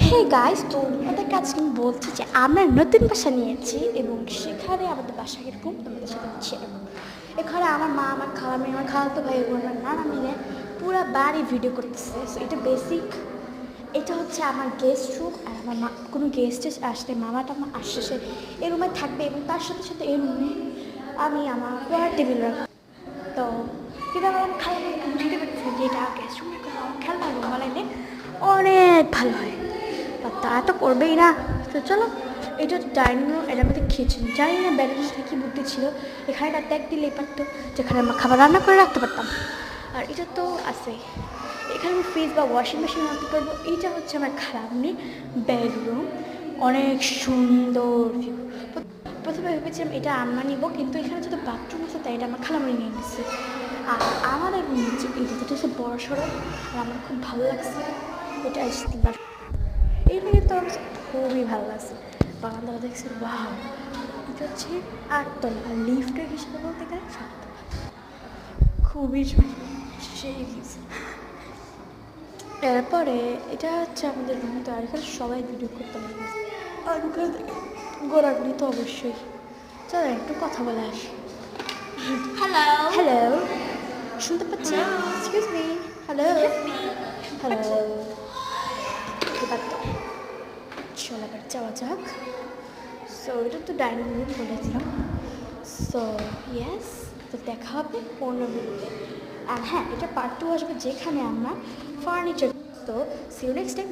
Hey guys, তো আমাদের কাছে আমি বলছি যে আমরা নতুন বাসা নিয়েছি এবং সেখানে আমাদের বাসা এরকম তোমাদের সাথে শেয়ার করব। এখানে আমার মা, আমার খালামি, আমার খালাতো ভাই বোন, আমার নানা মিলে পুরো বাড়ি ভিডিও করতেছে। সো এটা বেসিক, এটা হচ্ছে আমার গেস্ট রুম। আর আমার মা কোনো গেস্ট আসলে মামা টামা আসছে সে এই রুমে থাকবে এবং তার সাথে সাথে এই রুমে আমি আমার পড়ার টেবিল রাখবো। তো কিন্তু আমার খালামাকে বুঝতে পেরেছি যে এটা গেস্ট রুমে কোনো খেলনা রুম বানাইলে অনেক ভালো হয়, আর তা তো করবেই না। তো চলো, এটা ডাইনিং রুম, এটার মধ্যে কিচেন। জানি না ব্যারের সাথে কী বুদ্ধি ছিল, এখানে একটা ত্যাগ দিলেই পারতো যেখানে আমরা খাবার রান্না করে রাখতে পারতাম। আর এটা তো আছে, এখানে আমি ফ্রিজ বা ওয়াশিং মেশিন রাখতে পারবো। এইটা হচ্ছে আমার খালামনির বেডরুম, অনেক সুন্দর ভিউ। প্রথমে ভেবেছিলাম এটা আমরা নিব, কিন্তু এখানে যত বাথরুম আছে তাই এটা আমার খালামনি নিয়ে নিচ্ছে। আর আমাদের নিচে এটা যেটা হচ্ছে বড় সড়ো, আর আমার খুব ভালো লাগছে। এটা এই থেকে তো আমার খুবই ভালো লাগছে। বারান্দাটা দেখছি, বাহ, এটা হচ্ছে 8 তলা, আর লিফটের হিসেবে বলতে গেলে 7 তলা। খুবই সেই কিছু। এরপরে এটা হচ্ছে আমাদের রুম। তো আর এখানে সবাই ভিডিও করতে পারে, আর ওখানে ঘোরাঘুরি তো অবশ্যই। চলো একটু কথা বলে আসি। হ্যালো হ্যালো, শুনতে পাচ্ছি? Excuse me, hello hello. এবার তো চলো এবার যাওয়া যাক। সো এটা তো ডাইনিং রুম বলেছিলাম। সো ইয়েস, তো দেখা হবে অন্য ভিডিওতে। আর হ্যাঁ, এটা পার্ট 2 আসবে যেখানে আমরা ফার্নিচার। তো সি ইউ নেক্সট টাইম।